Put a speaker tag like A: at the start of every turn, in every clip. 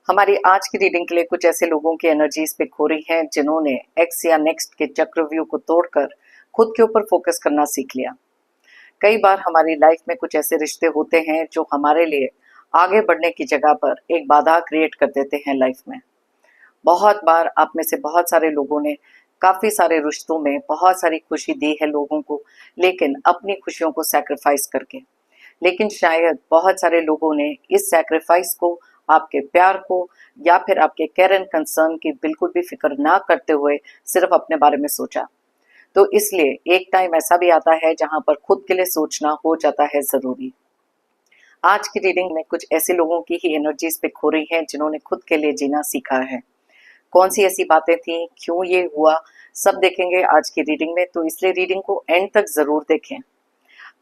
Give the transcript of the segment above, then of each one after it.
A: हमारी आज की रीडिंग के लिए कुछ ऐसे लोगों की एनर्जीज पिक हो रही हैं जिन्होंने एक्स या नेक्स्ट के चक्रव्यूह को तोड़कर खुद के ऊपर फोकस करना सीख लिया। कई बार हमारी लाइफ में कुछ ऐसे रिश्ते होते हैं जो हमारे लिए आगे बढ़ने की जगह पर एक बाधा क्रिएट कर देते हैं लाइफ में। बहुत बार आप में से बहुत सारे लोगों ने काफी सारे रिश्तों में बहुत सारी खुशी दी है लोगों को, लेकिन अपनी खुशियों को सैक्रिफाइस करके। लेकिन शायद बहुत सारे लोगों ने इस सैक्रिफाइस को, आपके प्यार को या फिर आपके केयर एंड कंसर्न की बिल्कुल भी फिक्र ना करते हुए सिर्फ अपने बारे में सोचा। तो इसलिए एक टाइम ऐसा भी आता है जहां पर खुद के लिए सोचना हो जाता है जरूरी। आज की रीडिंग में कुछ ऐसे लोगों की ही एनर्जीज पिक हो रही हैं जिन्होंने खुद के लिए जीना सीखा है। कौन सी ऐसी बातें थी, क्यों ये हुआ, सब देखेंगे आज की रीडिंग में, तो इसलिए रीडिंग को एंड तक जरूर देखें।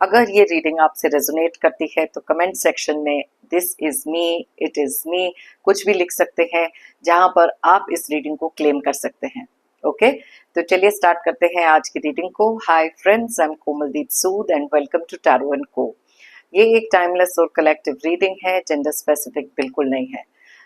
A: अगर ये रीडिंग आपसे रेजोनेट करती है तो कमेंट सेक्शन में this is me, it is me कुछ भी लिख सकते हैं जहां पर आप इस रीडिंग को क्लेम कर सकते हैं। ओके, तो चलिए स्टार्ट करते हैं आज की रीडिंग को। Hi friends, I am Komaldeep Sood and welcome to tarot and co. ये एक टाइमलेस और कलेक्टिव रीडिंग है, जेंडर स्पेसिफिक बिल्कुल नहीं है।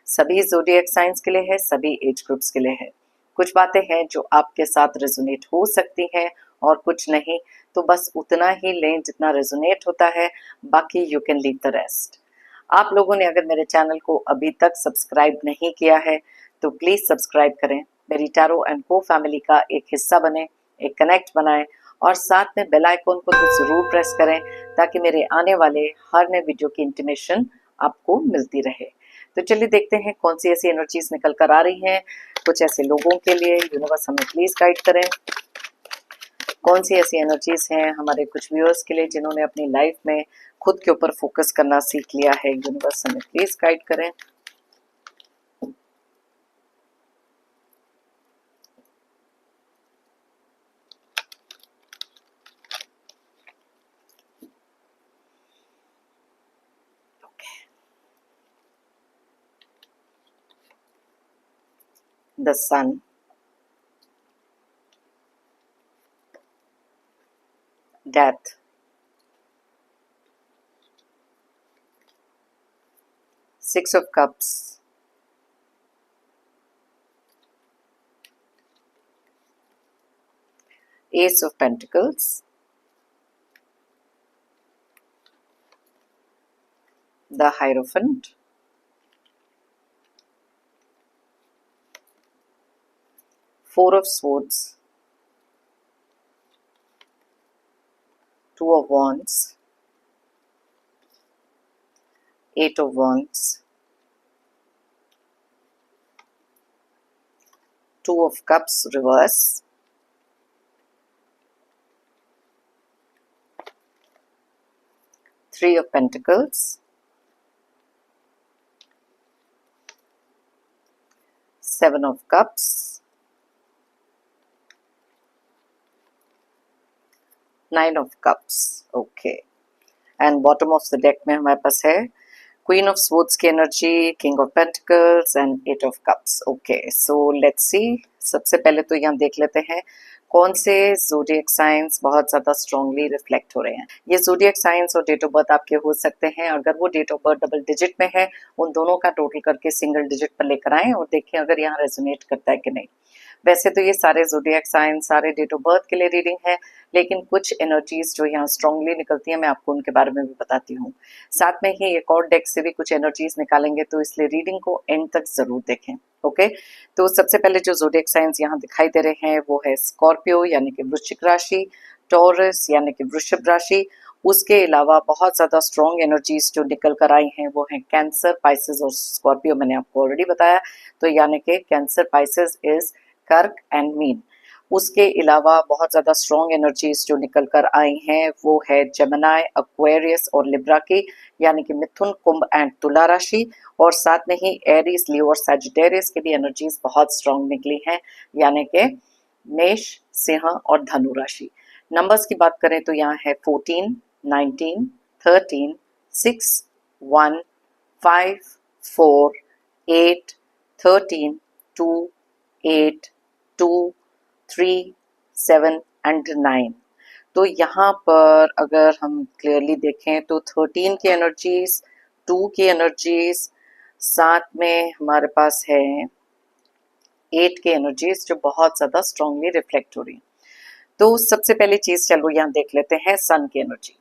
A: सभी ज़ोडिएक साइंस के लिए है, सभी एज ग्रुप्स के लिए है। कुछ बातें हैं जो आपके साथ रेजोनेट हो सकती हैं और कुछ नहीं, तो बस उतना ही लें जितना रेजोनेट होता है, बाकी you can leave the rest. आप लोगों ने अगर मेरे चैनल को अभी तक सब्सक्राइब नहीं किया है तो प्लीज सब्सक्राइब करें, मेरी टैरो एंड को फैमिली का एक हिस्सा बने, एक कनेक्ट बनाएं और साथ में बेल आइकॉन को तो जरूर प्रेस करें ताकि मेरे आने वाले हर नए वीडियो की इंटीमेशन आपको मिलती रहे। तो चलिए देखते हैं कौन सी ऐसी एनर्जीज निकल कर आ रही हैं कुछ ऐसे लोगों के लिए। यूनिवर्स हमें प्लीज गाइड करें। कौन सी ऐसी एनर्जीज हैं हमारे कुछ व्यूअर्स के लिए जिन्होंने अपनी लाइफ में खुद के ऊपर फोकस करना सीख लिया है। यूनिवर्स हमें प्लीज गाइड करें। The sun, death, six of cups, ace of pentacles, the hierophant, four of swords, two of wands, eight of wands, two of cups reverse, three of pentacles, seven of cups, nine of cups. Okay, and bottom of the deck में हमारे पास है queen of swords की energy, king of pentacles and eight of cups. Okay, so let's see. सबसे पहले तो यहाँ देख लेते हैं कौन से ज़ोडिएक साइंस बहुत ज़्यादा स्ट्रांगली रिफ्लेक्ट हो रहे हैं। ये ज़ोडिएक साइंस और डेट ऑफ बर्थ आपके हो सकते हैं। अगर वो date of birth double digit में है, उन दोनों का टोटल करके सिंगल डिजिट पर लेकर आएं और देखें अगर यहाँ रेजोनेट करता है कि नहीं। वैसे तो ये सारे ज़ोडिएक साइंस, सारे डेट ऑफ बर्थ के लिए रीडिंग है, लेकिन कुछ एनर्जीज जो यहाँ स्ट्रांगली निकलती हैं मैं आपको उनके बारे में भी बताती हूँ। साथ में ही एक और डेक से भी कुछ एनर्जीज निकालेंगे, तो इसलिए रीडिंग को एंड तक जरूर देखें। ओके, तो सबसे पहले जो ज़ोडिएक साइंस यहाँ दिखाई दे रहे हैं वो है स्कॉर्पियो यानी कि वृश्चिक राशि, टॉरस यानी कि वृषभ राशि। उसके अलावा बहुत ज़्यादा स्ट्रॉन्ग एनर्जीज जो निकल कर आई हैं वो हैं कैंसर, पाइसेस और स्कॉर्पियो, मैंने आपको ऑलरेडी बताया। तो यानी कि कैंसर, पाइसेस इज कर्क एंड मीन। उसके अलावा बहुत ज़्यादा स्ट्रॉन्ग एनर्जीज जो निकल कर आई हैं वो है जेमिनी, एक्वेरियस और लिब्रा की, यानी कि मिथुन, कुंभ एंड तुला राशि। और साथ में ही एरीज, लियो और सैजिटेरियस की भी एनर्जीज बहुत स्ट्रॉन्ग निकली हैं, यानी कि मेष, सिंह और धनु राशि। नंबर्स की बात करें तो यहाँ है 14, 19, 13, 6, 1, 5, 4, 8, 13, 2, 8, 2, 3, 7 एंड 9। तो यहाँ पर अगर हम क्लियरली देखें तो 13 की एनर्जीज, 2 की एनर्जीज, साथ में हमारे पास है 8 की एनर्जीज जो बहुत ज्यादा स्ट्रांगली रिफ्लेक्ट हो रही है। तो सबसे पहली चीज चलो यहाँ देख लेते हैं सन की एनर्जी।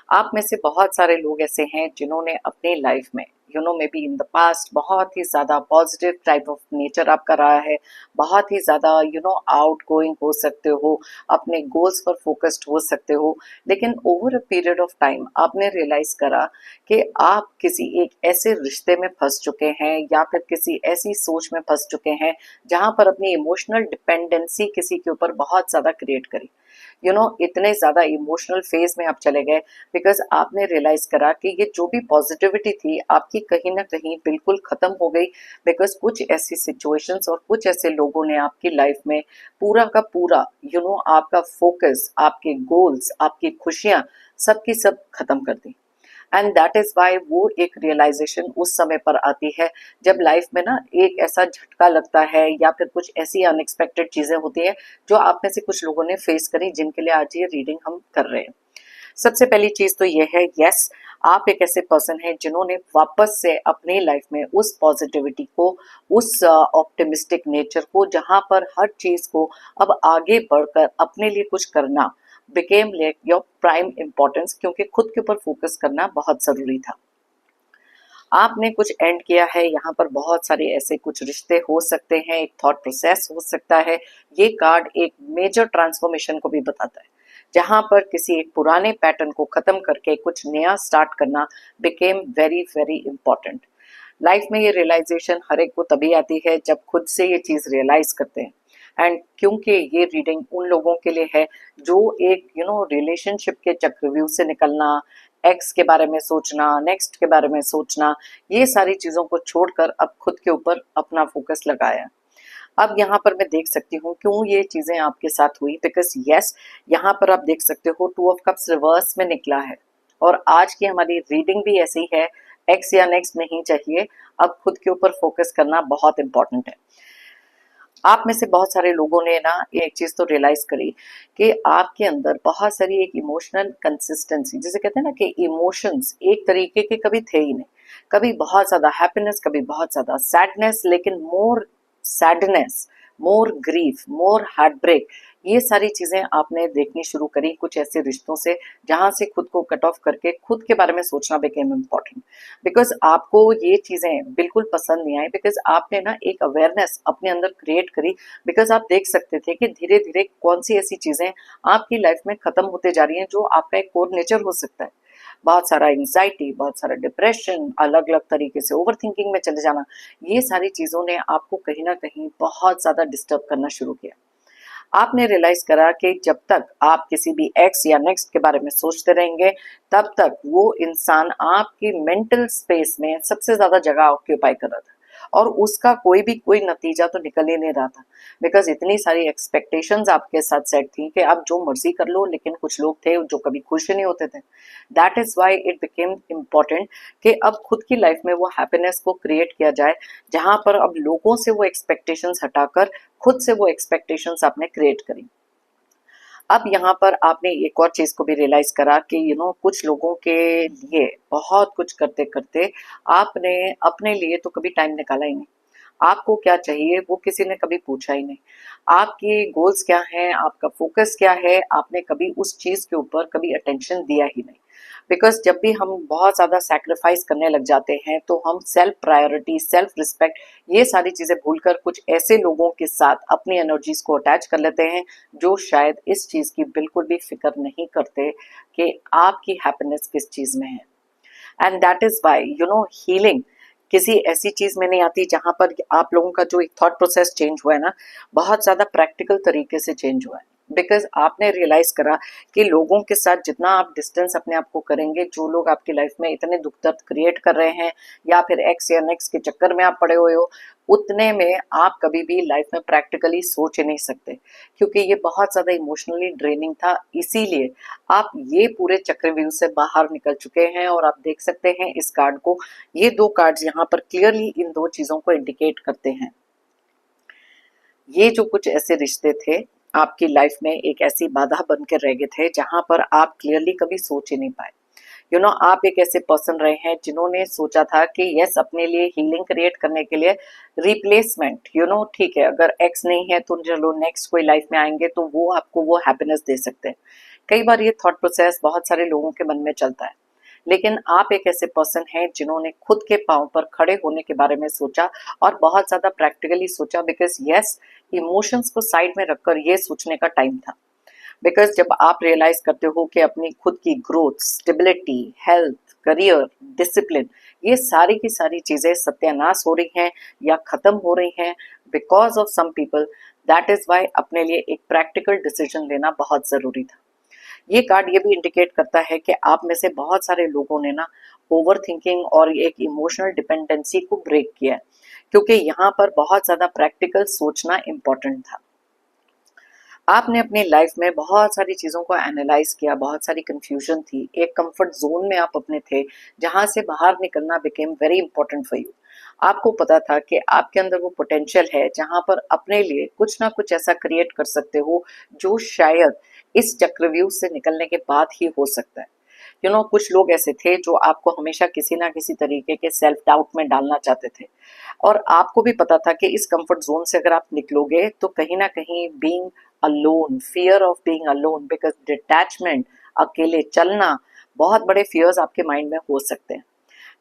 A: आप में से बहुत सारे लोग ऐसे हैं जिन्होंने अपनी लाइफ में may be in the past बहुत ही ज्यादा पॉजिटिव टाइप ऑफ नेचर आपका रहा है, बहुत ही ज्यादा आउट गोइंग हो सकते हो, अपने गोल्स पर फोकस्ड हो सकते हो। लेकिन over a period of time आपने रियलाइज करा कि आप किसी एक ऐसे रिश्ते में फंस चुके हैं या फिर किसी ऐसी सोच में फंस चुके हैं जहां पर अपनी इमोशनल डिपेंडेंसी किसी के ऊपर बहुत ज्यादा क्रिएट करी। इतने ज्यादा इमोशनल फेज में आप चले गए बिकॉज आपने रियलाइज करा कि ये जो भी पॉजिटिविटी थी आपकी कहीं ना कहीं बिल्कुल खत्म हो गई। बिकॉज कुछ ऐसी सिचुएशंस और कुछ ऐसे लोगों ने आपकी लाइफ में पूरा का पूरा आपका फोकस, आपके गोल्स, आपकी खुशियां सबकी सब खत्म कर दी। एंड दैट इज वाई वो एक रियलाइजेशन उस समय पर आती है जब लाइफ में ना एक ऐसा झटका लगता है या फिर कुछ ऐसी अनएक्सपेक्टेड चीजें होती हैं जो आप में से कुछ लोगों ने फेस करी, जिनके लिए आज ये रीडिंग हम कर रहे हैं। सबसे पहली चीज तो ये है, यस, आप एक ऐसे पर्सन हैं जिन्होंने वापस से अपनी लाइफ में उस पॉजिटिविटी को, उस ऑप्टिमिस्टिक नेचर को, जहां पर हर चीज को अब आगे बढ़कर अपने लिए कुछ करना became like your prime importance, क्योंकि खुद के ऊपर फोकस करना बहुत जरूरी था। आपने कुछ एंड किया है, यहाँ पर बहुत सारे ऐसे कुछ रिश्ते हो सकते हैं, एक थॉट प्रोसेस हो सकता है। ये कार्ड एक मेजर ट्रांसफॉर्मेशन को भी बताता है, जहां पर किसी एक पुराने पैटर्न को खत्म करके कुछ नया स्टार्ट करना became very very important. Life में ये रियलाइजेशन हर एक को तभी आती है जब खुद से ये चीज रियलाइज करते हैं। एंड क्योंकि ये रीडिंग उन लोगों के लिए है जो एक रिलेशनशिप के चक्रव्यूह से निकलना, एक्स के बारे में सोचना, नेक्स्ट के बारे में सोचना, ये सारी चीजों को छोड़कर अब खुद के ऊपर अपना फोकस लगाया। अब यहाँ पर मैं देख सकती हूँ क्यों ये चीजें आपके साथ हुई, बिकॉज यस, यहाँ पर आप देख सकते हो 2 ऑफ कप्स रिवर्स में निकला है। और आज की हमारी रीडिंग भी ऐसी है, एक्स या नेक्स्ट नहीं चाहिए, अब खुद के ऊपर फोकस करना बहुत इंपॉर्टेंट है। आप में से बहुत सारे लोगों ने ना एक चीज तो रियलाइज करी कि आपके अंदर बहुत सारी एक इमोशनल कंसिस्टेंसी, जिसे कहते हैं ना कि इमोशंस एक तरीके के कभी थे ही नहीं। कभी बहुत ज्यादा हैप्पीनेस, कभी बहुत ज्यादा सैडनेस, लेकिन मोर सैडनेस, मोर ग्रीफ, मोर हार्ट ब्रेक, ये सारी चीजें आपने देखनी शुरू करी कुछ ऐसे रिश्तों से जहां से खुद को कट ऑफ करके खुद के बारे में सोचना बिकेम इम्पोर्टेंट। बिकॉज आपको ये चीजें बिल्कुल पसंद नहीं आई, बिकॉज आपने ना एक अवेयरनेस अपने अंदर क्रिएट करी। बिकॉज आप देख सकते थे कि धीरे धीरे कौन सी ऐसी चीजें आपकी लाइफ में खत्म होते जा रही हैं जो आपका एक कोर नेचर हो सकता है। बहुत सारा एंजाइटी, बहुत सारा डिप्रेशन, अलग अलग तरीके से ओवर थिंकिंग में चले जाना, ये सारी चीजों ने आपको कहीं ना कहीं बहुत ज्यादा डिस्टर्ब करना शुरू किया। आपने रियलाइज करा कि जब तक आप किसी भी एक्स या नेक्स्ट के बारे में सोचते रहेंगे तब तक वो इंसान आपकी मेंटल स्पेस में सबसे ज्यादा जगह ऑक्यूपाई कर रहा था, और उसका कोई नतीजा तो निकल ही नहीं रहा था। बिकॉज इतनी सारी एक्सपेक्टेशंस आपके साथ सेट थी कि आप जो मर्जी कर लो, लेकिन कुछ लोग थे जो कभी खुश ही नहीं होते थे। That is why it became important कि अब खुद की लाइफ में वो हैप्पीनेस को क्रिएट किया जाए, जहां पर अब लोगों से वो एक्सपेक्टेशंस हटाकर खुद से वो एक्सपेक्टेशंस आपने क्रिएट करी। अब यहाँ पर आपने एक और चीज को भी रियलाइज करा कि कुछ लोगों के लिए बहुत कुछ करते करते आपने अपने लिए तो कभी टाइम निकाला ही नहीं। आपको क्या चाहिए वो किसी ने कभी पूछा ही नहीं। आपके गोल्स क्या हैं, आपका फोकस क्या है, आपने कभी उस चीज के ऊपर कभी अटेंशन दिया ही नहीं। बिकॉज जब भी हम बहुत ज्यादा सैक्रिफाइस करने लग जाते हैं तो हम सेल्फ प्रायोरिटी, सेल्फ रिस्पेक्ट, ये सारी चीजें भूलकर कुछ ऐसे लोगों के साथ अपनी एनर्जीज को अटैच कर लेते हैं जो शायद इस चीज की बिल्कुल भी फिक्र नहीं करते कि आपकी हैप्पीनेस किस चीज में है। And that is why healing किसी ऐसी चीज में नहीं आती जहां पर आप लोगों का जो एक थॉट प्रोसेस चेंज हुआ है ना, बहुत ज्यादा प्रैक्टिकल तरीके से चेंज हुआ है। बिकॉज आपने रियलाइज करा कि लोगों के साथ जितना आप डिस्टेंस अपने आप को करेंगे, जो लोग आपकी लाइफ में इतने दुख दर्द क्रिएट कर रहे हैं या फिर एक्स या नेक्स्ट के चक्कर में आप पड़े हुए हो, उतने में आप कभी भी लाइफ में प्रैक्टिकली सोच ही नहीं सकते, क्योंकि ये बहुत ज्यादा इमोशनली ड्रेनिंग था। इसीलिए आप ये पूरे चक्रव्यूह से बाहर निकल चुके हैं। और आप देख सकते हैं इस कार्ड को, ये 2 कार्ड्स यहाँ पर क्लियरली इन 2 चीजों को इंडिकेट करते हैं। ये जो कुछ ऐसे रिश्ते थे आपकी लाइफ में एक ऐसी बाधा बन के रह गए थे जहां पर आप क्लियरली कभी सोच ही नहीं पाए। आप एक ऐसे पर्सन रहे हैं जिन्होंने सोचा था कि यस, अपने लिए हीलिंग क्रिएट करने के लिए रिप्लेसमेंट, ठीक है, अगर एक्स नहीं है तो चलो नेक्स्ट कोई लाइफ में आएंगे तो वो आपको वो हैप्पीनेस दे सकते हैं। कई बार ये थॉट प्रोसेस बहुत सारे लोगों के मन में चलता है, लेकिन आप एक ऐसे पर्सन हैं जिन्होंने खुद के पांव पर खड़े होने के बारे में सोचा और बहुत ज्यादा प्रैक्टिकली सोचा, बिकॉज यस, इमोशंस को साइड में रखकर ये सोचने का टाइम था। बिकॉज जब आप रियलाइज करते हो कि अपनी खुद की growth, stability, health, career, discipline, ये सारी की सारी चीजें सत्यानाश हो रही हैं या खत्म हो रही हैं because of some people, that is why अपने लिए एक प्रैक्टिकल डिसीजन लेना बहुत जरूरी था। ये कार्ड ये भी इंडिकेट करता है कि आप में से बहुत सारे लोगों ने ना ओवर थिंकिंग और एक इमोशनल डिपेंडेंसी को ब्रेक किया है, क्योंकि यहाँ पर बहुत ज्यादा प्रैक्टिकल सोचना इंपॉर्टेंट था। आपने अपनी लाइफ में बहुत सारी चीजों को एनालाइज किया, बहुत सारी कंफ्यूजन थी, एक कंफर्ट जोन में आप अपने थे जहां से बाहर निकलना became very important for you. आपको पता था कि आपके अंदर वो पोटेंशियल है जहां पर अपने लिए कुछ ना कुछ ऐसा क्रिएट कर सकते हो जो शायद इस चक्रव्यूह से निकलने के बाद ही हो सकता है। कुछ लोग ऐसे थे जो आपको हमेशा किसी ना किसी तरीके के सेल्फ डाउट में डालना चाहते थे, और आपको भी पता था कि इस कंफर्ट जोन से अगर आप निकलोगे तो कहीं ना कहीं being alone, fear of being alone, because detachment, अकेले चलना, बहुत बड़े फियर्स आपके माइंड में हो सकते हैं।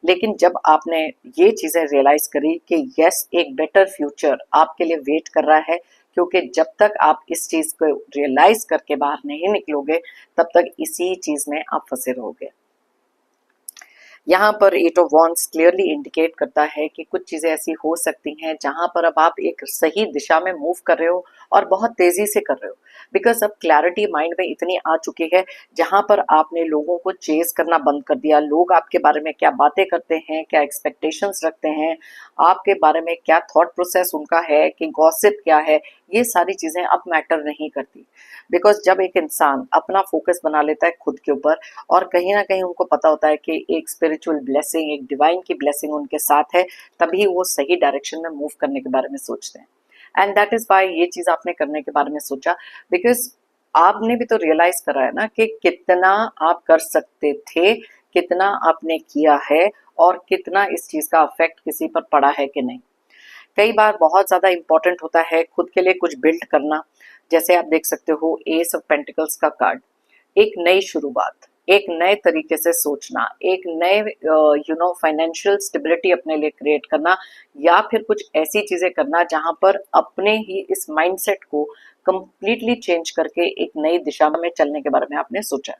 A: लेकिन जब आपने ये चीजें रियलाइज करी कि यस, एक बेटर फ्यूचर आपके लिए वेट कर रहा है, क्योंकि जब तक आप इस चीज को रियलाइज करके बाहर नहीं निकलोगे तब तक इसी चीज में आप फंसे रहोगे। यहाँ पर eight of wands clearly indicate करता है कि कुछ चीजें ऐसी हो सकती हैं जहां पर अब आप एक सही दिशा में मूव कर रहे हो और बहुत तेजी से कर रहे हो, बिकॉज अब क्लैरिटी माइंड में इतनी आ चुकी है जहां पर आपने लोगों को चेज करना बंद कर दिया। लोग आपके बारे में क्या बातें करते हैं, क्या एक्सपेक्टेशंस रखते हैं, आपके बारे में क्या थॉट प्रोसेस उनका है, कि गॉसिप क्या है, ये सारी चीजें अब मैटर नहीं करती। बिकॉज जब एक इंसान अपना फोकस बना लेता है खुद के ऊपर, और कहीं ना कहीं उनको पता होता है कि एक स्पिरिचुअल ब्लेसिंग, एक डिवाइन की ब्लेसिंग उनके साथ है, तभी वो सही डायरेक्शन में मूव करने के बारे में सोचते हैं। एंड दैट इज वाई ये चीज आपने करने के बारे में सोचा, बिकॉज आपने भी तो रियलाइज करा है ना कि कितना आप कर सकते थे, कितना आपने किया है, और कितना इस चीज का इफेक्ट किसी पर पड़ा है कि नहीं। कई बार बहुत ज्यादा इंपॉर्टेंट होता है खुद के लिए कुछ बिल्ड करना। जैसे आप देख सकते हो एस ऑफ पेंटिकल्स का कार्ड, एक नई शुरुआत, एक नए तरीके से सोचना, एक नए फाइनेंशियल स्टेबिलिटी अपने लिए क्रिएट करना, या फिर कुछ ऐसी चीजें करना जहां पर अपने ही इस माइंडसेट को कंप्लीटली चेंज करके एक नई दिशा में चलने के बारे में आपने सोचा।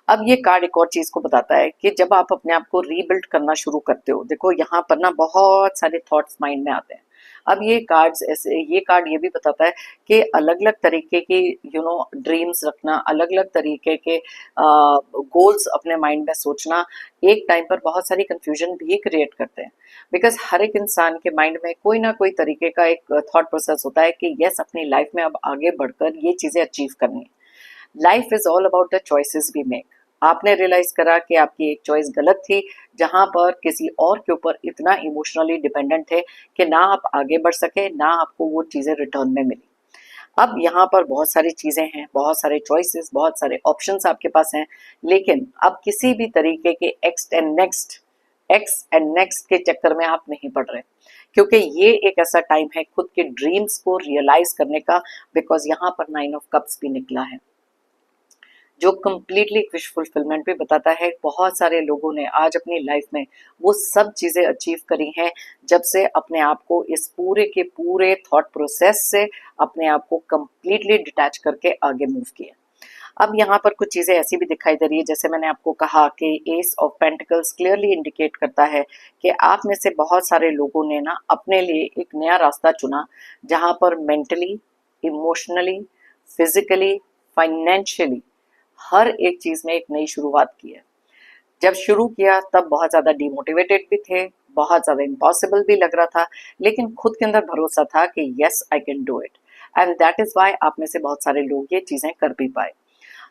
A: अब ये कार्ड एक और चीज को बताता है कि जब आप अपने आप को रीबिल्ड करना शुरू करते हो, देखो यहाँ पर ना बहुत सारे थॉट्स माइंड में आते हैं। अब ये कार्ड ये भी बताता है कि अलग अलग तरीके की ड्रीम्स रखना, अलग अलग तरीके के गोल्स अपने माइंड में सोचना एक टाइम पर बहुत सारी कंफ्यूजन भी क्रिएट करते हैं। बिकॉज हर एक इंसान के माइंड में कोई ना कोई तरीके का एक थॉट प्रोसेस होता है कि यस, अपनी लाइफ में अब आगे बढ़कर ये चीजें अचीव करनी है। Life is all about the choices we make. आपने रियलाइज करा कि आपकी एक चॉइस गलत थी, जहां पर किसी और के ऊपर इतना इमोशनली डिपेंडेंट थे कि ना आप आगे बढ़ सके, ना आपको वो चीजें रिटर्न में मिली। अब यहाँ पर बहुत सारी चीजें हैं, बहुत सारे चॉइसेस, बहुत सारे ऑप्शंस आपके पास हैं, लेकिन अब किसी भी तरीके के एक्स एंड नेक्स्ट के चक्कर में आप नहीं पड़ रहे, क्योंकि ये एक ऐसा टाइम है खुद के ड्रीम्स को रियलाइज करने का। बिकॉज यहाँ पर 9 ऑफ कप्स भी निकला है, जो कंप्लीटली विश फुलफिलमेंट भी बताता है। बहुत सारे लोगों ने आज अपनी लाइफ में वो सब चीजें अचीव करी हैं जब से अपने आप को इस पूरे के पूरे थॉट प्रोसेस से अपने आप को कंप्लीटली डिटैच करके आगे मूव किया। अब यहाँ पर कुछ चीजें ऐसी भी दिखाई दे रही है, जैसे मैंने आपको कहा कि S of pentacles clearly indicate करता है कि आप में से बहुत सारे लोगों ने ना अपने लिए एक नया रास्ता चुना, जहां पर मेंटली, इमोशनली, फिजिकली, फाइनेंशियली हर एक चीज में एक नई शुरुआत की है। जब शुरू किया तब बहुत ज्यादा डिमोटिवेटेड भी थे, बहुत ज्यादा इम्पॉसिबल भी लग रहा था, लेकिन खुद के अंदर भरोसा था कि yes, I can do it. And that is why आप में से बहुत सारे लोग ये चीजें कर भी पाए।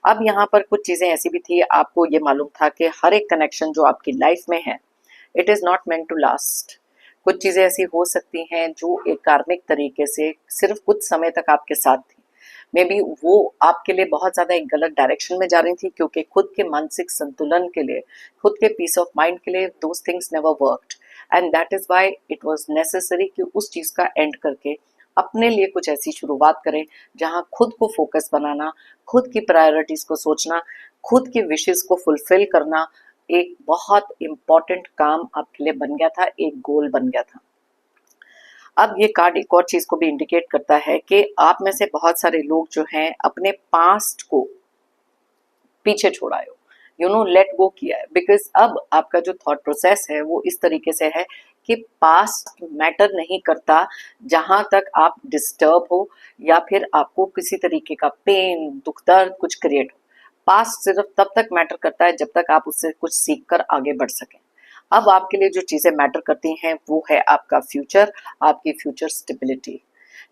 A: अब यहाँ पर कुछ चीजें ऐसी भी थी, आपको ये मालूम था कि हर एक कनेक्शन जो आपकी लाइफ में है, it is not meant to last. कुछ चीजें ऐसी हो सकती हैं जो एक कार्मिक तरीके से सिर्फ कुछ समय तक आपके साथ थी, मे बी वो आपके लिए बहुत ज़्यादा एक गलत डायरेक्शन में जा रही थी, क्योंकि खुद के मानसिक संतुलन के लिए, खुद के पीस ऑफ माइंड के लिए those things never worked, and that is why it was necessary कि उस चीज़ का एंड करके अपने लिए कुछ ऐसी शुरुआत करें जहां खुद को फोकस बनाना, खुद की प्रायोरिटीज को सोचना, खुद की विशेष को फुलफिल करना एक बहुत इंपॉर्टेंट काम आपके लिए बन गया था, एक गोल बन गया था। अब ये कार्ड एक और चीज को भी इंडिकेट करता है कि आप में से बहुत सारे लोग जो हैं अपने पास्ट को पीछे छोड़ा है, यू नो लेट गो किया है, बिकॉज अब आपका जो थॉट प्रोसेस है वो इस तरीके से है कि पास्ट मैटर नहीं करता जहां तक आप डिस्टर्ब हो या फिर आपको किसी तरीके का पेन, दुख, दर्द कुछ क्रिएट हो। पास्ट सिर्फ तब तक मैटर करता है जब तक आप उससे कुछ सीख कर आगे बढ़ सकें। अब आपके लिए जो चीजें मैटर करती हैं वो है आपका फ्यूचर, आपकी future stability,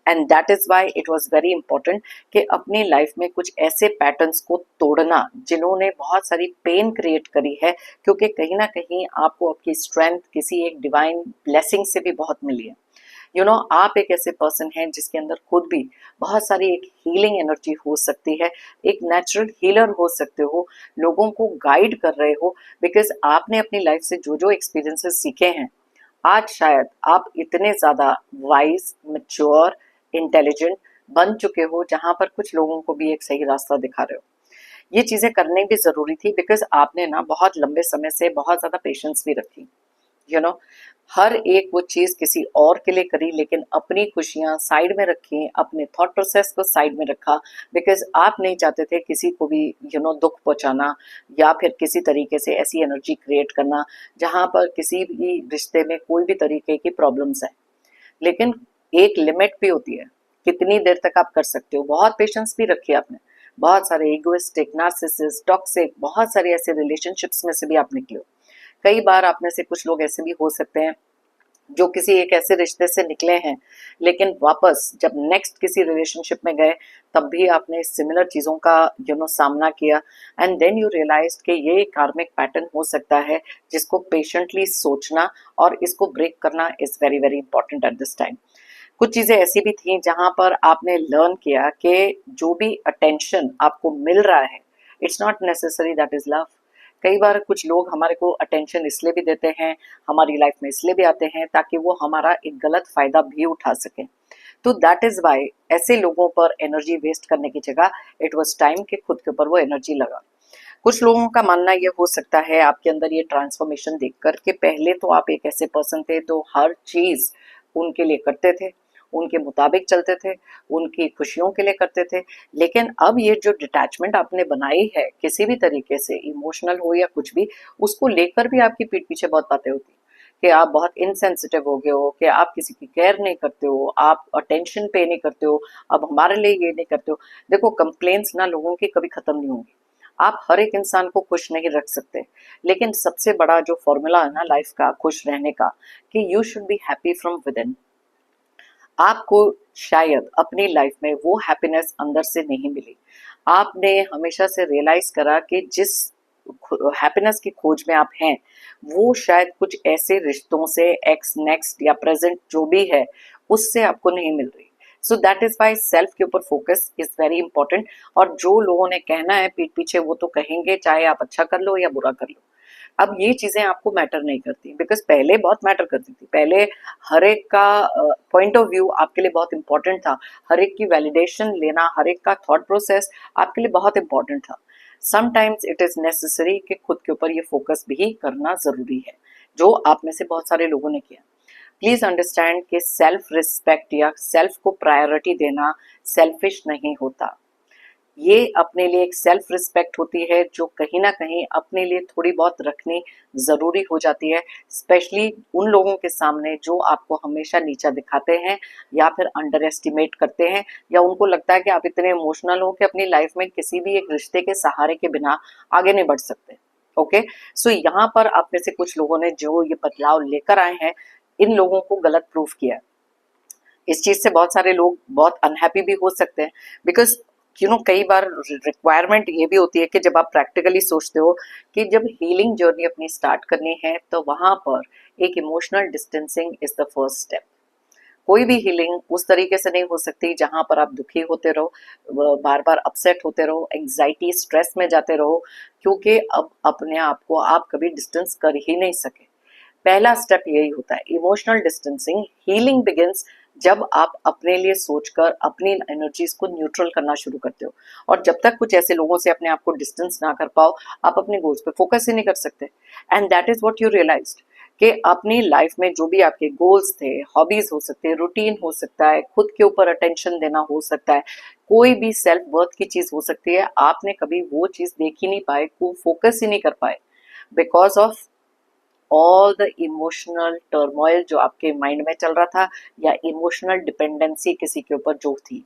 A: and that is why it was very important कि अपनी लाइफ में कुछ ऐसे पैटर्न्स को तोड़ना जिन्होंने बहुत सारी पेन क्रिएट करी है, क्योंकि कहीं ना कहीं आपको आपकी स्ट्रेंथ किसी एक डिवाइन ब्लेसिंग से भी बहुत मिली है। यू नो आप एक ऐसे पर्सन हैं जिसके अंदर खुद भी बहुत सारी एक हीलिंग एनर्जी हो सकती है, एक नेचुरल हीलर हो सकते हो, लोगों को गाइड कर रहे हो, बिकॉज आपने अपनी लाइफ से जो जो एक्सपीरियंसेस सीखे हैं आज शायद आप इतने ज्यादा वाइज, मैच्योर, इंटेलिजेंट बन चुके हो जहां पर कुछ लोगों को भी एक सही रास्ता दिखा रहे हो। ये चीजें करनी भी जरूरी थी, बिकॉज आपने ना बहुत लंबे समय से बहुत ज्यादा पेशेंस भी रखी, यू नो हर एक वो चीज किसी और के लिए करी, लेकिन अपनी खुशियां साइड में रखी, अपने थॉट प्रोसेस को साइड में रखा, बिकॉज आप नहीं चाहते थे किसी को भी दुख पहुंचाना या फिर किसी तरीके से ऐसी एनर्जी क्रिएट करना जहां पर किसी भी रिश्ते में कोई भी तरीके की प्रॉब्लम्स है। लेकिन एक लिमिट भी होती है, कितनी देर तक आप कर सकते हो। बहुत पेशेंस भी रखी आपने, बहुत सारे इगोइस्टिक, नार्सिसिस्ट, टॉक्सिक, बहुत सारे ऐसे रिलेशनशिप्स में से भी आप निकले हो। कई बार आप में से कुछ लोग ऐसे भी हो सकते हैं जो किसी एक ऐसे रिश्ते से निकले हैं, लेकिन वापस जब नेक्स्ट किसी रिलेशनशिप में गए तब भी आपने सिमिलर चीजों का सामना किया, एंड देन यू रियलाइज कि ये कार्मिक पैटर्न हो सकता है जिसको पेशेंटली सोचना और इसको ब्रेक करना is very very important at this time. कुछ चीजें ऐसी भी थी जहां पर आपने लर्न किया कि जो भी अटेंशन आपको मिल रहा है it's not necessary that is love. कई बार कुछ लोग हमारे को अटेंशन इसलिए भी देते हैं, हमारी लाइफ में इसलिए भी आते हैं ताकि वो हमारा एक गलत फायदा भी उठा सके। तो दैट इज वाई ऐसे लोगों पर एनर्जी वेस्ट करने की जगह इट वॉज टाइम कि खुद के ऊपर वो एनर्जी लगा। कुछ लोगों का मानना ये हो सकता है आपके अंदर ये ट्रांसफॉर्मेशन देखकर कि पहले तो आप एक ऐसे पर्सन थे तो हर चीज उनके लिए करते थे, उनके मुताबिक चलते थे, उनकी खुशियों के लिए करते थे, लेकिन अब ये जो डिटैचमेंट आपने बनाई है किसी भी तरीके से, इमोशनल हो या कुछ भी, उसको लेकर भी आपकी पीठ पीछे बहुत बातें होती कि आप बहुत इनसेंसिटिव हो गए हो, कि आप किसी की केयर नहीं करते हो, आप अटेंशन पे नहीं करते हो, अब हमारे लिए ये नहीं करते हो। देखो कंप्लेंट्स ना लोगों की कभी खत्म नहीं होंगी, आप हर एक इंसान को खुश नहीं रख सकते, लेकिन सबसे बड़ा जो फॉर्मूला है ना लाइफ का खुश रहने का, कि you should be happy from with in. आपको शायद अपनी लाइफ में वो हैप्पीनेस अंदर से नहीं मिली, आपने हमेशा से रियलाइज करा कि जिस हैप्पीनेस की खोज में आप हैं वो शायद कुछ ऐसे रिश्तों से, एक्स, नेक्स्ट या प्रेजेंट जो भी है, उससे आपको नहीं मिल रही। So that is why self के ऊपर फोकस इज वेरी इंपॉर्टेंट। और जो लोगों ने कहना है पीठ पीछे वो तो कहेंगे, चाहे आप अच्छा कर लो या बुरा कर लो। अब ये चीजें आपको मैटर नहीं करती, बिकॉज पहले बहुत मैटर करती थी। पहले हर एक का पॉइंट ऑफ व्यू आपके लिए बहुत इंपॉर्टेंट था, हर एक की वैलिडेशन लेना, हर एक का थॉट प्रोसेस आपके लिए बहुत इंपॉर्टेंट था। समटाइम्स इट इज नेसेसरी कि खुद के ऊपर ये फोकस भी करना जरूरी है, जो आप में से बहुत सारे लोगों ने किया। प्लीज अंडरस्टैंड कि सेल्फ रिस्पेक्ट या सेल्फ को प्रायोरिटी देना सेल्फिश नहीं होता, ये अपने लिए एक सेल्फ रिस्पेक्ट होती है जो कहीं ना कहीं अपने लिए थोड़ी बहुत रखनी जरूरी हो जाती है, स्पेशली उन लोगों के सामने जो आपको हमेशा नीचा दिखाते हैं या फिर अंडर एस्टिमेट करते हैं, या उनको लगता है कि आप इतने इमोशनल हो कि अपनी लाइफ में किसी भी एक रिश्ते के सहारे के बिना आगे नहीं बढ़ सकते। ओके, सो यहाँ पर आप में से कुछ लोगों ने जो ये बदलाव लेकर आए हैं, इन लोगों को गलत प्रूफ किया है। इस चीज से बहुत सारे लोग बहुत अनहैप्पी भी हो सकते हैं, बिकॉज कई बार रिक्वायरमेंट ये भी होती है कि जब आप प्रैक्टिकली सोचते हो कि जब हीलिंग जर्नी अपनी स्टार्ट करनी है तो वहां पर एक emotional distancing is the first step. कोई भी हीलिंग उस तरीके से नहीं हो सकती जहां पर आप दुखी होते रहो, बार बार अपसेट होते रहो, एंग्जाइटी स्ट्रेस में जाते रहो, क्योंकि अब अपने आप को आप कभी डिस्टेंस कर ही नहीं सके। पहला स्टेप यही होता है, इमोशनल डिस्टेंसिंग। हीलिंग बिगिंस जब आप अपने लिए सोचकर अपनी एनर्जीज को न्यूट्रल करना शुरू करते हो। और जब तक कुछ ऐसे लोगों से अपने आप को डिस्टेंस ना कर पाओ, आप अपने गोल्स पे फोकस ही नहीं कर सकते। And that is what you realized, कि अपनी लाइफ में जो भी आपके गोल्स थे, हॉबीज हो सकते हैं, रूटीन हो सकता है, खुद के ऊपर अटेंशन देना हो सकता है, कोई भी सेल्फ वर्थ की चीज हो सकती है, आपने कभी वो चीज देख ही नहीं पाए, को फोकस ही नहीं कर पाए, because of all the emotional turmoil जो आपके माइंड में चल रहा था, या इमोशनल डिपेंडेंसी किसी के ऊपर जो थी।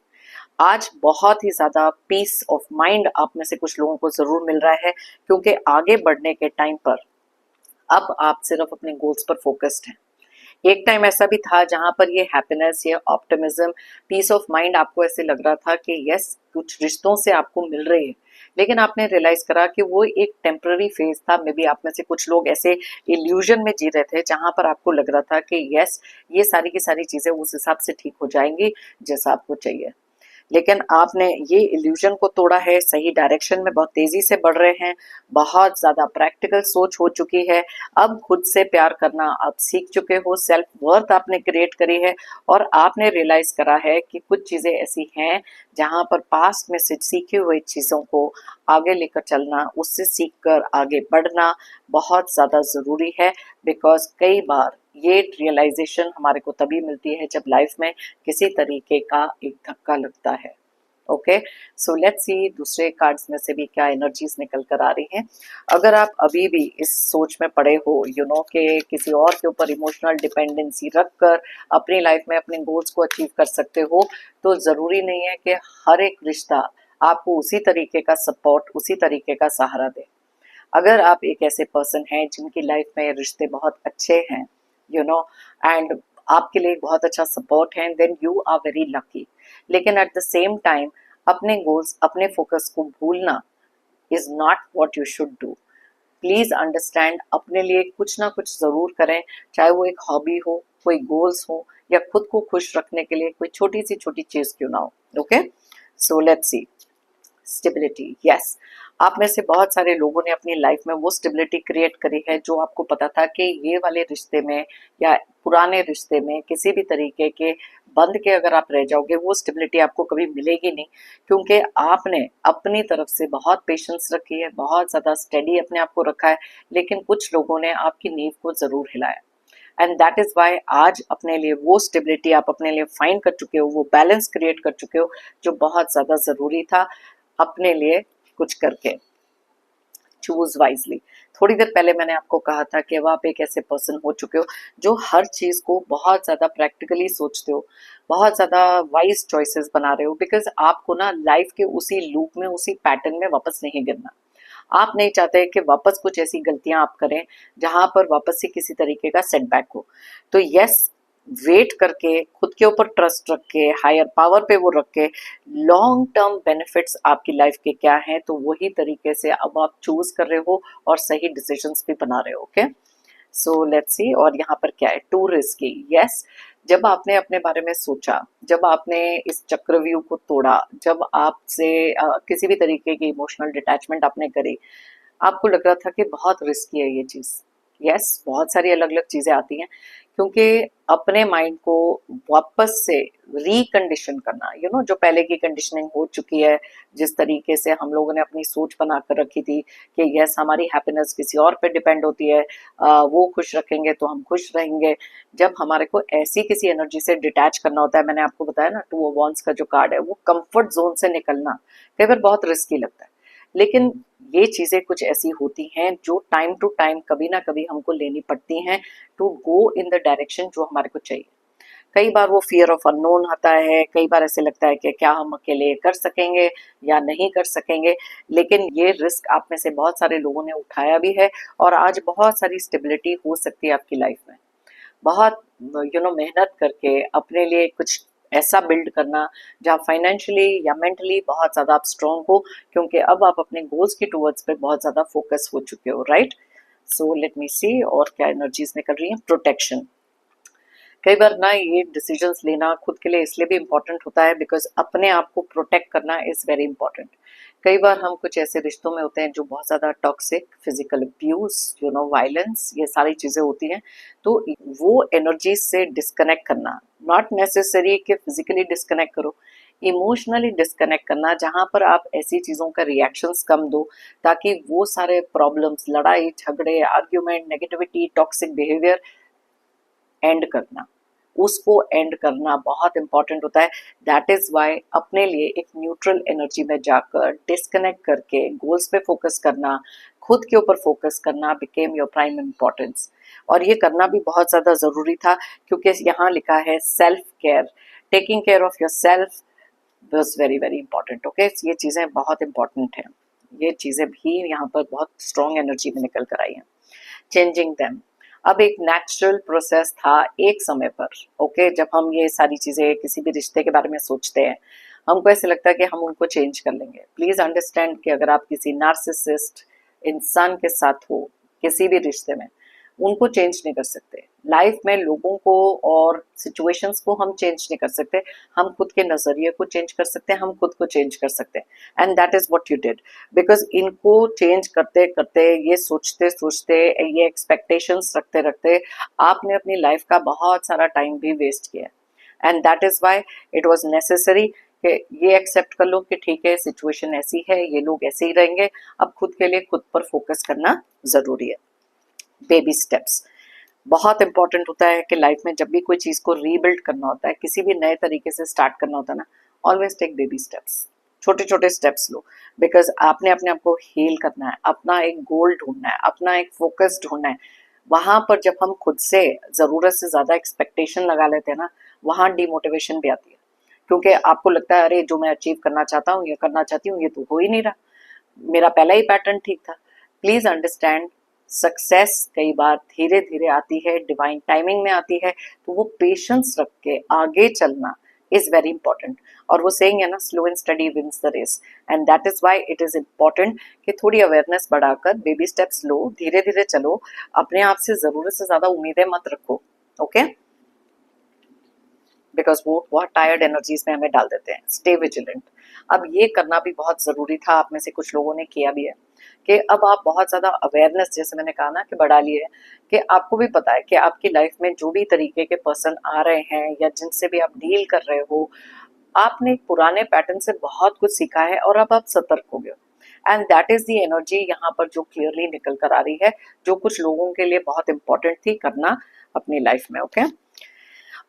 A: आज बहुत ही ज्यादा पीस ऑफ माइंड आप में से कुछ लोगों को जरूर मिल रहा है, क्योंकि आगे बढ़ने के टाइम पर अब आप सिर्फ अपने गोल्स पर फोकस्ड हैं। एक टाइम ऐसा भी था जहां पर ये हैप्पीनेस, ये ऑप्टिमिज्म, पीस ऑफ माइंड आपको ऐसे लग रहा था कि यस, कुछ रिश्तों से आपको मिल रही है, लेकिन आपने रियलाइज करा कि वो एक टेम्पररी फेज था। मे बी आप में से कुछ लोग ऐसे इल्यूजन में जी रहे थे जहां पर आपको लग रहा था कि यस, ये सारी की सारी चीजें उस हिसाब से ठीक हो जाएंगी जैसा आपको चाहिए। लेकिन आपने ये इल्यूजन को तोड़ा है, सही डायरेक्शन में बहुत तेजी से बढ़ रहे हैं, बहुत ज्यादा प्रैक्टिकल सोच हो चुकी है, अब खुद से प्यार करना आप सीख चुके हो, सेल्फ वर्थ आपने क्रिएट करी है, और आपने रियलाइज करा है कि कुछ चीजें ऐसी हैं जहां पर पास्ट में से सीखी हुई चीजों को आगे लेकर चलना, उससे सीख कर आगे बढ़ना बहुत ज्यादा जरूरी है। बिकॉज कई बार ये रियलाइजेशन हमारे को तभी मिलती है जब लाइफ में किसी तरीके का एक धक्का लगता है। ओके, सो लेट्स सी दूसरे कार्ड्स में से भी क्या एनर्जीज निकल कर आ रही हैं। अगर आप अभी भी इस सोच में पड़े हो, यू नो, कि किसी और के ऊपर इमोशनल डिपेंडेंसी रखकर अपनी लाइफ में अपने गोल्स को अचीव कर सकते हो, तो जरूरी नहीं है कि हर एक रिश्ता आपको उसी तरीके का सपोर्ट, उसी तरीके का सहारा दे। अगर आप एक ऐसे पर्सन हैं जिनकी लाइफ में रिश्ते बहुत अच्छे हैं, यू नो, एंड आपके लिए बहुत अच्छा सपोर्ट है, then you are very lucky. लेकिन एट द सेम टाइम अपने गोल्स, अपने फोकस को भूलना is not what you should do. Please understand, अपने लिए कुछ ना कुछ जरूर करें, चाहे वो एक हॉबी हो, कोई गोल्स हो, या खुद को खुश रखने के लिए कोई छोटी सी छोटी चीज क्यों ना हो। Okay, so let's C. Stability, yes, आप में से बहुत सारे लोगों ने अपनी लाइफ में वो स्टेबिलिटी क्रिएट करी है जो आपको पता था कि ये वाले रिश्ते में या पुराने रिश्ते में किसी भी तरीके के बंध के अगर आप रह जाओगे, वो स्टेबिलिटी आपको कभी मिलेगी नहीं, क्योंकि आपने अपनी तरफ से बहुत पेशेंस रखी है, बहुत ज्यादा स्टेडी अपने आप को रखा है, लेकिन कुछ लोगों ने आपकी नींव को जरूर हिलाया। एंड दैट इज वाई आज अपने लिए वो स्टेबिलिटी आप अपने लिए फाइंड कर चुके हो, वो बैलेंस क्रिएट कर चुके हो जो बहुत ज्यादा जरूरी था अपने लिए कुछ करके। Choose wisely. थोड़ी देर पहले मैंने आपको कहा था कि अब आप एक ऐसे पर्सन हो चुके हो जो हर चीज को बहुत ज्यादा प्रैक्टिकली सोचते हो, बहुत ज्यादा वाइज चॉइसेस बना रहे हो, बिकॉज आपको ना लाइफ के उसी लूप में, उसी पैटर्न में वापस नहीं गिरना। आप नहीं चाहते कि वापस कुछ ऐसी गलतियां आप करें जहां पर वापस से किसी तरीके का सेटबैक हो। तो यस, वेट करके, खुद के ऊपर ट्रस्ट रख के, हायर पावर पे वो रख के, लॉन्ग टर्म बेनिफिट्स आपकी लाइफ के क्या हैं, तो वही तरीके से अब आप चूज कर रहे हो और सही डिसीजंस भी बना रहे हो। ओके, सो लेट्स सी। और यहाँ पर क्या है, टू रिस्की। यस, जब आपने अपने बारे में सोचा, जब आपने इस चक्रव्यूह को तोड़ा, जब आपसे किसी भी तरीके की इमोशनल डिटैचमेंट आपने करी, आपको लग रहा था कि बहुत रिस्की है ये चीज। यस, बहुत सारी अलग अलग चीजें आती हैं, क्योंकि अपने माइंड को वापस से रिकंडीशन करना, यू नो, जो पहले की कंडीशनिंग हो चुकी है, जिस तरीके से हम लोगों ने अपनी सोच बना कर रखी थी कि यस, हमारी हैप्पीनेस किसी और पे डिपेंड होती है, वो खुश रखेंगे तो हम खुश रहेंगे। जब हमारे को ऐसी किसी एनर्जी से डिटैच करना होता है, मैंने आपको बताया ना, टू ऑफ वांड्स का जो कार्ड है, वो कंफर्ट जोन से निकलना कई बार बहुत रिस्की लगता है। लेकिन ये चीजें कुछ ऐसी होती हैं जो टाइम टू टाइम कभी ना कभी हमको लेनी पड़ती हैं to go in the direction जो हमारे को चाहिए। कई बार वो फियर ऑफ अननोन आता है, कई बार ऐसे लगता है कि क्या हम अकेले कर सकेंगे या नहीं कर सकेंगे, लेकिन ये रिस्क आप में से बहुत सारे लोगों ने उठाया भी है, और आज बहुत सारी स्टेबिलिटी हो सकती है आपकी लाइफ में। बहुत मेहनत करके अपने लिए कुछ ऐसा बिल्ड करना जहाँ फाइनेंशियली या मेंटली बहुत ज्यादा आप स्ट्रांग हो, क्योंकि अब आप अपने गोल्स की टूवर्ड्स पे बहुत ज्यादा फोकस हो चुके हो, राइट। सो लेट मी सी और क्या एनर्जीज निकल रही हैं। प्रोटेक्शन, कई बार ना ये डिसीजंस लेना खुद के लिए इसलिए भी इम्पोर्टेंट होता है बिकॉज अपने आप को प्रोटेक्ट करना इज वेरी इंपॉर्टेंट। कई बार हम कुछ ऐसे रिश्तों में होते हैं जो बहुत ज़्यादा टॉक्सिक, फिजिकल अब्यूज, वायलेंस, ये सारी चीज़ें होती हैं। तो वो एनर्जी से डिस्कनेक्ट करना, नॉट नेसेसरी कि फिजिकली डिस्कनेक्ट करो, इमोशनली डिस्कनेक्ट करना, जहाँ पर आप ऐसी चीज़ों का रिएक्शंस कम दो ताकि वो सारे प्रॉब्लम्स, लड़ाई झगड़े, argument, negativity, toxic behaviour and करना, उसको एंड करना बहुत इंपॉर्टेंट होता है। दैट इज वाई अपने लिए एक न्यूट्रल एनर्जी में जाकर डिस्कनेक्ट करके गोल्स पे फोकस करना, खुद के ऊपर फोकस करना बिकेम योर प्राइम इम्पोर्टेंस। और ये करना भी बहुत ज़्यादा ज़रूरी था क्योंकि यहाँ लिखा है self care, taking care of your self was very very important. Okay, ये चीज़ें बहुत इंपॉर्टेंट हैं, ये चीज़ें भी यहाँ पर बहुत स्ट्रॉन्ग एनर्जी में निकल कर आई हैं। चेंजिंग देम, अब एक नेचुरल प्रोसेस था एक समय पर। ओके, जब हम ये सारी चीज़ें किसी भी रिश्ते के बारे में सोचते हैं, हमको ऐसे लगता है कि हम उनको चेंज कर लेंगे। प्लीज़ अंडरस्टैंड कि अगर आप किसी नार्सिसिस्ट इंसान के साथ हो किसी भी रिश्ते में, उनको चेंज नहीं कर सकते। लाइफ में लोगों को और सिचुएशंस को हम चेंज नहीं कर सकते, हम खुद के नज़रिए को चेंज कर सकते हैं, हम खुद को चेंज कर सकते हैं। And that is what you did, because इनको चेंज करते करते, ये सोचते सोचते, ये एक्सपेक्टेशंस रखते रखते आपने अपनी लाइफ का बहुत सारा टाइम भी वेस्ट किया। And that is why it was necessary कि ये एक्सेप्ट कर लो कि ठीक है, सिचुएशन ऐसी है, ये लोग ऐसे ही रहेंगे, अब खुद के लिए खुद पर फोकस करना ज़रूरी है। बेबी स्टेप्स बहुत इंपॉर्टेंट होता है कि लाइफ में जब भी कोई चीज़ को रीबिल्ड करना होता है, किसी भी नए तरीके से स्टार्ट करना होता है ना, ऑलवेज टेक बेबी स्टेप्स, छोटे छोटे स्टेप्स लो। बिकॉज आपने अपने आप को हील करना है, अपना एक गोल ढूंढना है, अपना एक फोकस ढूंढना है। वहां पर जब हम खुद से ज़रूरत से ज़्यादा एक्सपेक्टेशन लगा लेते हैं ना, वहाँ डिमोटिवेशन भी आती है, क्योंकि आपको लगता है अरे जो मैं अचीव करना चाहता हूँ, ये करना चाहती हूँ, ये तो हो ही नहीं रहा, मेरा पहला ही पैटर्न ठीक था। प्लीज अंडरस्टैंड, सक्सेस कई बार धीरे धीरे आती है, डिवाइन टाइमिंग में आती है, तो वो पेशेंस रख के आगे चलना इज वेरी इंपॉर्टेंट। और वो सेइंग है ना, slow and steady wins the race, and that is why it is important कि थोड़ी अवेयरनेस बढ़ाकर बेबी स्टेप्स लो, धीरे धीरे चलो, अपने आप से जरूरत से ज्यादा उम्मीदें मत रखो। ओके, बिकॉज वो बहुत टायर्ड एनर्जीज में हमें डाल देते हैं। स्टे विजिलेंट, अब ये करना भी बहुत ज़रूरी था, आप में से कुछ लोगों ने किया भी है कि अब आप बहुत ज़्यादा अवेयरनेस, जैसे मैंने कहा ना, कि बढ़ा लिए है कि आपको भी पता है कि आपकी लाइफ में जो भी तरीके के पर्सन आ रहे हैं या जिनसे भी आप डील कर रहे हो, आपने पुराने पैटर्न से बहुत कुछ सीखा है और अब आप सतर्क हो गए हो। And that is the energy यहाँ पर जो क्लियरली निकल कर आ रही है, जो कुछ लोगों के लिए बहुत इंपॉर्टेंट थी करना अपनी लाइफ में। ओके,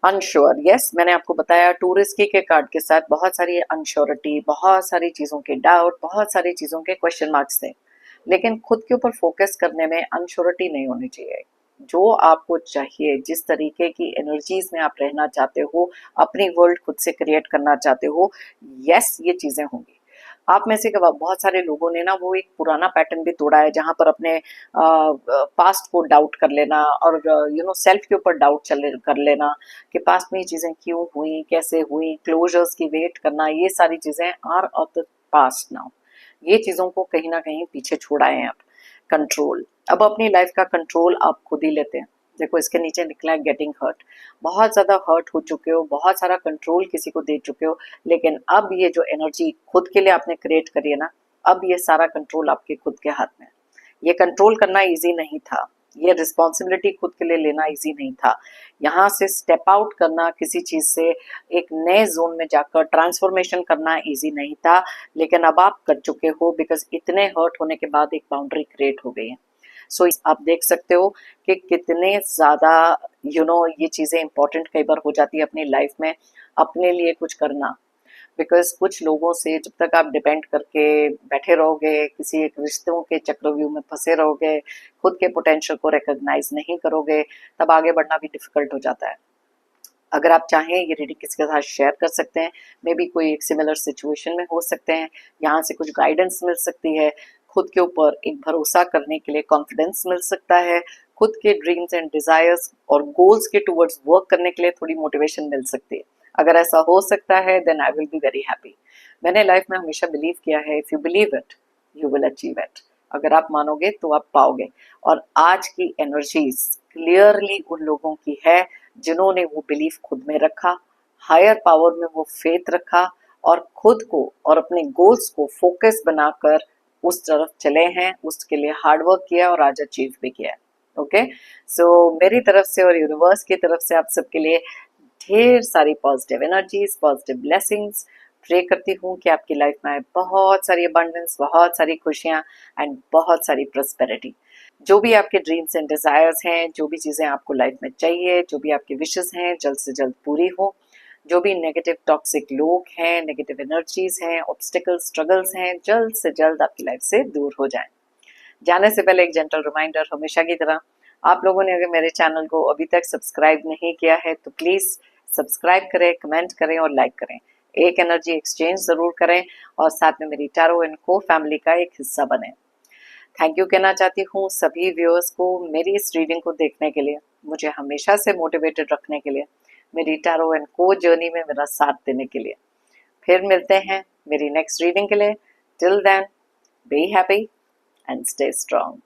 A: अनश्योर, यस, मैंने आपको बताया टूरिस्ट के कार्ड के साथ बहुत सारी अनश्योरिटी, बहुत सारी चीज़ों के डाउट, बहुत सारी चीज़ों के क्वेश्चन मार्क्स थे, लेकिन खुद के ऊपर फोकस करने में अनश्योरिटी नहीं होनी चाहिए। जो आपको चाहिए, जिस तरीके की एनर्जीज में आप रहना चाहते हो, अपनी वर्ल्ड खुद से क्रिएट करना चाहते हो, यस, ये चीज़ें होंगी। आप में से बहुत सारे लोगों ने ना वो एक पुराना पैटर्न भी तोड़ा है, जहां पर अपने पास्ट को डाउट कर लेना और सेल्फ के ऊपर डाउट कर लेना कि पास्ट में ये चीज़ें क्यों हुई, कैसे हुई, क्लोजर्स की वेट करना, ये सारी चीज़ें are of the past now. ये चीज़ों को कहीं ना कहीं पीछे छोड़ाए हैं आप। कंट्रोल, अब अपनी लाइफ का कंट्रोल आप खुद ही लेते हैं। देखो, इसके नीचे निकला है गेटिंग हर्ट, बहुत ज़्यादा हर्ट हो चुके हो, बहुत सारा कंट्रोल किसी को दे चुके हो, लेकिन अब ये जो एनर्जी खुद के लिए आपने क्रिएट करी है ना, अब ये सारा कंट्रोल आपके खुद के हाथ में है। ये कंट्रोल करना इजी नहीं था, ये रिस्पॉन्सिबिलिटी खुद के लिए लेना इजी नहीं था। यहाँ से स्टेप आउट करना, किसी चीज़ से एक नए जोन में जाकर ट्रांसफॉर्मेशन करना इजी नहीं था, लेकिन अब आप कर चुके हो, बिकॉज इतने हर्ट होने के बाद एक बाउंड्री क्रिएट हो गई है। सो आप देख सकते हो कि कितने ज़्यादा ये चीज़ें इंपॉर्टेंट कई बार हो जाती है अपनी लाइफ में, अपने लिए कुछ करना। बिकॉज कुछ लोगों से जब तक आप डिपेंड करके बैठे रहोगे, किसी एक रिश्तों के चक्रव्यूह में फंसे रहोगे, खुद के पोटेंशियल को रिकॉग्नाइज नहीं करोगे, तब आगे बढ़ना भी डिफिकल्ट हो जाता है। अगर आप चाहें, ये रीडिंग किसी के साथ शेयर कर सकते हैं, मे बी कोई एक सिमिलर सिचुएशन में हो सकते हैं, यहाँ से कुछ गाइडेंस मिल सकती है, खुद के ऊपर एक भरोसा करने के लिए कॉन्फिडेंस मिल सकता है, खुद के ड्रीम्स एंड डिजायर्स और गोल्स के टूवर्ड्स वर्क करने के लिए थोड़ी मोटिवेशन मिल सकती है। अगर ऐसा हो सकता है, then I will be very happy. मैंने लाइफ में हमेशा बिलीव किया है, if you believe it you will achieve it. अगर आप मानोगे तो आप पाओगे। और आज की एनर्जीज क्लियरली उन लोगों की है जिन्होंने वो बिलीफ खुद में रखा, हायर पावर में वो फेथ रखा और खुद को और अपने गोल्स को फोकस बनाकर उस तरफ चले हैं, उसके लिए हार्ड वर्क किया और आज अचीव भी किया। ओके, सो मेरी तरफ से और यूनिवर्स की तरफ से आप सबके लिए ढेर सारी positive energies, positive blessings. Pray करती हूँ कि आपकी लाइफ में आए बहुत सारी अबंडेंस, बहुत सारी खुशियाँ एंड बहुत सारी प्रॉस्पेरिटी। जो भी आपके ड्रीम्स एंड डिजायर्स हैं, जो भी चीज़ें आपको लाइफ में चाहिए, जो भी आपके विशेस हैं, जल्द से जल्द पूरी हो। जो भी नेगेटिव टॉक्सिक लोग हैं, नेगेटिव एनर्जीज हैं, ऑब्स्टिकल्स, स्ट्रगल्स हैं, जल्द से जल्द आपकी लाइफ से दूर हो जाएं। जाने से पहले एक जेंटल रिमाइंडर, हमेशा की तरह आप लोगों ने अगर मेरे चैनल को अभी तक सब्सक्राइब नहीं किया है तो प्लीज़ सब्सक्राइब करें, कमेंट करें और लाइक करें। एक एनर्जी एक्सचेंज ज़रूर करें और साथ में मेरी टैरो एंड को फैमिली का एक हिस्सा बने। थैंक यू कहना चाहती हूँ सभी व्यूअर्स को मेरी इस रीडिंग को देखने के लिए, मुझे हमेशा से मोटिवेटेड रखने के लिए, मेरी टैरो एंड को जर्नी में मेरा साथ देने के लिए। फिर मिलते हैं मेरी नेक्स्ट रीडिंग के लिए। Till then, be happy and stay strong.